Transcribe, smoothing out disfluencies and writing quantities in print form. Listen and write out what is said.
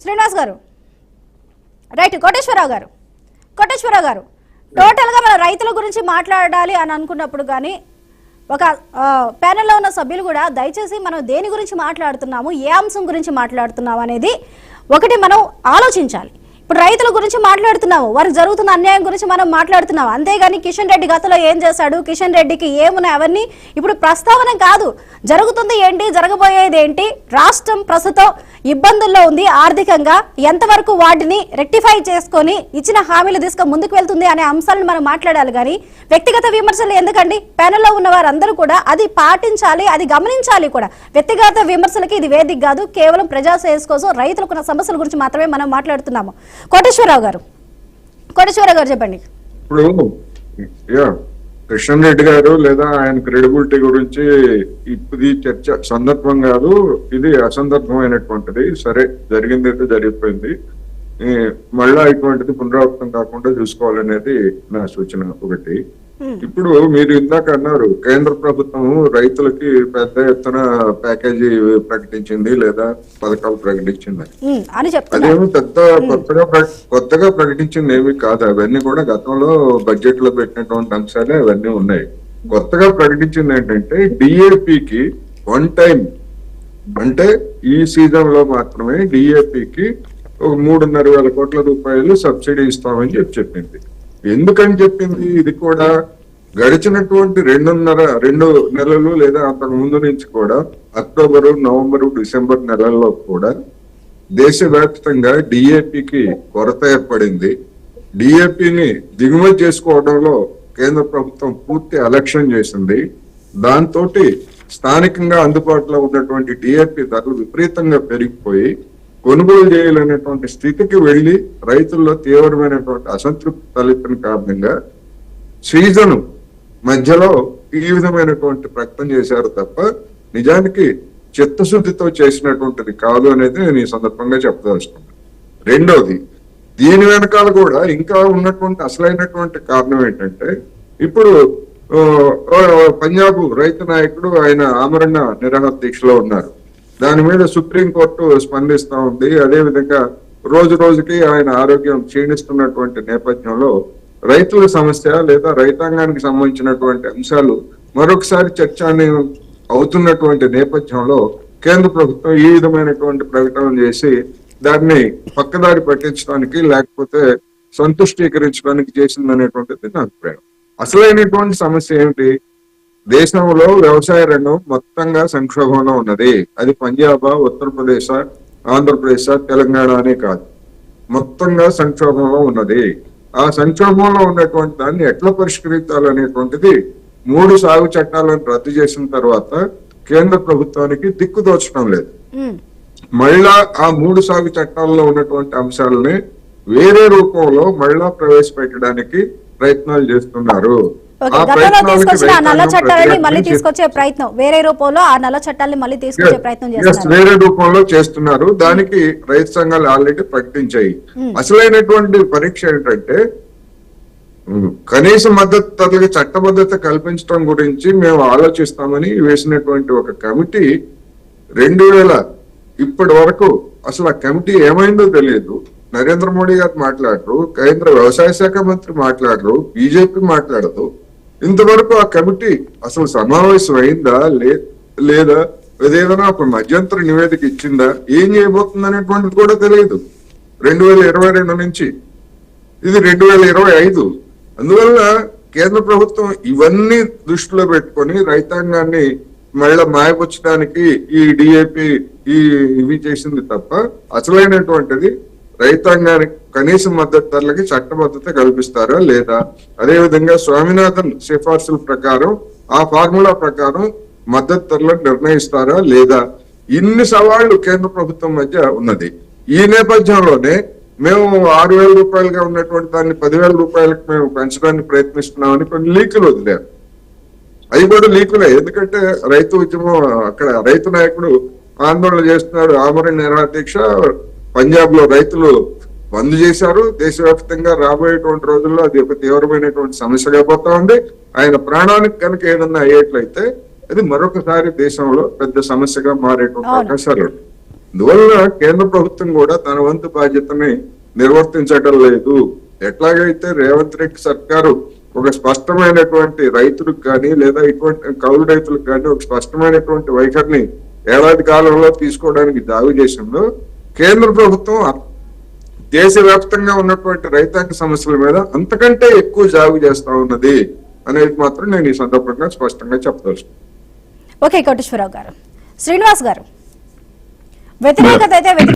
శ్రీనివాస్ గారు, రైట్. కోటేశ్వరరావు గారు, టోటల్గా మన రైతుల గురించి మాట్లాడాలి అని అనుకున్నప్పుడు కానీ ఒక ప్యానెల్లో ఉన్న సభ్యులు కూడా దయచేసి మనం దేని గురించి మాట్లాడుతున్నాము, ఏ అంశం గురించి మాట్లాడుతున్నాము అనేది ఒకటి మనం ఆలోచించాలి. ఇప్పుడు రైతుల గురించి మాట్లాడుతున్నాము, వారికి జరుగుతున్న అన్యాయం గురించి మనం మాట్లాడుతున్నాము. అంతేగాని కిషన్ రెడ్డి గతంలో ఏం చేశాడు, కిషన్ రెడ్డికి ఏమున్నాయి అవన్నీ ఇప్పుడు ప్రస్తావన కాదు. జరుగుతుంది ఏంటి, జరగబోయేది ఏంటి, రాష్ట్రం ప్రస్తుతం ఇబ్బందుల్లో ఉంది ఆర్థికంగా, ఎంతవరకు వాటిని రెక్టిఫై చేసుకొని ఇచ్చిన హామీలు తీసుకొని ముందుకు వెళ్తుంది అనే అంశాలను మనం మాట్లాడాలి. కానీ వ్యక్తిగత విమర్శలు ఎందుకండి? ప్యానెల్లో ఉన్న వారందరూ కూడా అది పాటించాలి, అది గమనించాలి కూడా. వ్యక్తిగత విమర్శలకి ఇది వేదిక కాదు, కేవలం ప్రజా శ్రేయస్ కోసం రైతులకున్న సమస్యల గురించి మాత్రమే మనం మాట్లాడుతున్నాము. కోటేశ్వరరావు గారు చెప్పండి. ఇప్పుడు కిషన్ రెడ్డి గారు లేదా ఆయన క్రెడిబిలిటీ గురించి ఇది చర్చ సందర్భం కాదు, ఇది అసందర్భమైనటువంటిది. సరే, జరిగింది అయితే జరిగిపోయింది, మళ్ళా ఇటువంటిది పునరావృతం కాకుండా చూసుకోవాలనేది నా సూచన ఒకటి. ఇప్పుడు మీరు ఇందాక అన్నారు, కేంద్ర ప్రభుత్వం రైతులకి పెద్ద ఎత్తున ప్యాకేజీ ప్రకటించింది లేదా పథకాలు ప్రకటించింది. అదేమి పెద్ద కొత్తగా ప్రకటించింది ఏమి కాదు. అవన్నీ కూడా గతంలో బడ్జెట్ లో పెట్టినటువంటి అంశాలే అవన్నీ ఉన్నాయి. కొత్తగా ప్రకటించింది ఏంటంటే డిఏపికి వన్ టైం, అంటే ఈ సీజన్ లో మాత్రమే డిఏపికి ఒక 3,500 కోట్ల రూపాయలు సబ్సిడీ ఇస్తామని చెప్పింది. ఎందుకని చెప్పింది? ఇది కూడా గడిచినటువంటి 2 నెలలు లేదా అంతకు ముందు నుంచి కూడా అక్టోబరు, నవంబరు, డిసెంబర్ నెలల్లో కూడా దేశవ్యాప్తంగా డిఏపికి కొరత ఏర్పడింది. డిఏపిని దిగుమతి చేసుకోవడంలో కేంద్ర ప్రభుత్వం పూర్తి అలక్ష్యం చేసింది. దాంతో స్థానికంగా అందుబాటులో ఉన్నటువంటి డిఏపి ధరలు విపరీతంగా పెరిగిపోయి కొనుగోలు చేయలేనటువంటి స్థితికి వెళ్లి రైతుల్లో తీవ్రమైనటువంటి అసంతృప్తి తలెత్తిన కారణంగా సీజన్ మధ్యలో ఈ విధమైనటువంటి ప్రకటన చేశారు తప్ప నిజానికి చిత్తశుద్ధితో చేసినటువంటిది కాదు అనేది నేను ఈ సందర్భంగా చెప్పదలుచుకున్నాను. రెండోది, దీని వెనకాల కూడా ఇంకా ఉన్నటువంటి అసలైనటువంటి కారణం ఏంటంటే, ఇప్పుడు పంజాబ్ రైతు నాయకుడు ఆయన ఆమరణ నిరాహార దీక్షలో ఉన్నారు. దాని మీద సుప్రీంకోర్టు స్పందిస్తా ఉంది. అదే విధంగా రోజు రోజుకి ఆయన ఆరోగ్యం క్షీణిస్తున్నటువంటి నేపథ్యంలో రైతుల సమస్య లేదా రైతాంగానికి సంబంధించినటువంటి అంశాలు మరొకసారి చర్చ అవుతున్నటువంటి నేపథ్యంలో కేంద్ర ప్రభుత్వం ఈ విధమైనటువంటి ప్రకటన చేసి దాన్ని పక్కదారి పట్టించడానికి లేకపోతే సంతుష్టీకరించడానికి చేసిందనేటువంటిది నా అభిప్రాయం. అసలైనటువంటి సమస్య ఏమిటి? దేశంలో వ్యవసాయ రంగం మొత్తంగా సంక్షోభంలో ఉన్నది. అది పంజాబ్, ఉత్తరప్రదేశ్, ఆంధ్రప్రదేశ్, తెలంగాణ అనే కాదు, మొత్తంగా సంక్షోభంలో ఉన్నది. ఆ సంక్షోభంలో ఉన్నటువంటి దాన్ని ఎట్లా పరిష్కరించాలనేటువంటిది 3 సాగు చట్టాలను రద్దు చేసిన తర్వాత కేంద్ర ప్రభుత్వానికి దిక్కుదోచడం లేదు. మళ్ళా ఆ 3 సాగు చట్టాల్లో ఉన్నటువంటి అంశాలని వేరే రూపంలో మళ్ళా ప్రవేశపెట్టడానికి ప్రయత్నాలు చేస్తున్నారు. నల్ల చట్టాలని మళ్ళీ తీసుకొచ్చే ప్రయత్నం, వేరే రూపంలో ఆ నల్ల చట్టాలని మళ్ళీ తీసుకొచ్చే ప్రయత్నం చేస్తున్నారు. వేరే రూపంలో చేస్తున్నారు. దానికి రైతు సంఘాలు ఆల్రెడీ ప్రకటించాయి. అసలైనటువంటి పరీక్ష ఏంటంటే, కనీస మద్దతు ధరలకు చట్టబద్ధత కల్పించడం గురించి మేము ఆలోచిస్తామని వేసినటువంటి ఒక కమిటీ 2000 ఇప్పటి వరకు అసలు ఆ కమిటీ ఏమైందో తెలియదు. నరేంద్ర మోడీ గారు మాట్లాడరు, కేంద్ర వ్యవసాయ శాఖ మంత్రి మాట్లాడరు, బీజేపీ మాట్లాడదు. ఇంతవరకు ఆ కమిటీ అసలు సమావేశం అయిందా లేదా, ఏదైనా ఒక మధ్యంతర నివేదిక ఇచ్చిందా, ఏం చేయబోతుంది అనేటువంటిది కూడా తెలియదు. 2022 నుంచి ఇది 2025. అందువల్ల కేంద్ర ప్రభుత్వం ఇవన్నీ దృష్టిలో పెట్టుకొని రైతాంగాన్ని మళ్ళా మాయపుచ్చడానికి ఈ డిఏపి ఇవి చేసింది తప్ప అసలైనటువంటిది రైతాంగానికి కనీస మద్దతు ధరలకి చట్టబద్ధత కల్పిస్తారా లేదా, అదేవిధంగా స్వామినాథన్ సిఫార్సుల ప్రకారం ఆ ఫార్ములా ప్రకారం మద్దతు ధరలను నిర్ణయిస్తారా లేదా, ఇన్ని సవాళ్లు కేంద్ర ప్రభుత్వం మధ్య ఉన్నది. ఈ నేపథ్యంలోనే మేము 6,000 రూపాయలుగా ఉన్నటువంటి దాన్ని 10,000 రూపాయలకు మేము పెంచడానికి ప్రయత్నిస్తున్నామని కొన్ని లీకులు వదిలారు. అవి కూడా లీకులే. ఎందుకంటే రైతు ఉద్యమం, అక్కడ రైతు నాయకుడు ఆందోళన చేస్తున్నారు, ఆమరణ నిరాహార దీక్ష. పంజాబ్ లో రైతులు బంద్ చేశారు. దేశవ్యాప్తంగా రాబోయేటువంటి రోజుల్లో అది ఒక తీవ్రమైనటువంటి సమస్యగా పోతా ఉంది. ఆయన ప్రాణానికి కనుక ఏదన్నా అయ్యేట్లయితే అది మరొకసారి దేశంలో పెద్ద సమస్యగా మారేటువంటి అవకాశాలు. అందువల్ల కేంద్ర ప్రభుత్వం కూడా తన వంతు బాధ్యతని నిర్వర్తించడం లేదు. ఎట్లాగైతే రేవంత్ రెడ్డి సర్కారు ఒక స్పష్టమైనటువంటి రైతులకు కానీ లేదా ఇటువంటి కౌలు రైతులకు కానీ ఒక స్పష్టమైనటువంటి వైఖరిని ఏడాది కాలంలో తీసుకోవడానికి దావి చేసిందో, కేంద్ర ప్రభుత్వం దేశవ్యాప్తంగా ఉన్నటువంటి రైతాంగ సమస్యల మీద అంతకంటే ఎక్కువ జాగు చేస్తా ఉన్నది అనేది మాత్రం నేను ఈ సందర్భంగా స్పష్టంగా చెప్పదలుచుకున్నాను. ఓకే కోటేశ్వరరావు గారు. శ్రీనివాస్ గారు, వ్యతిరేకత అయితే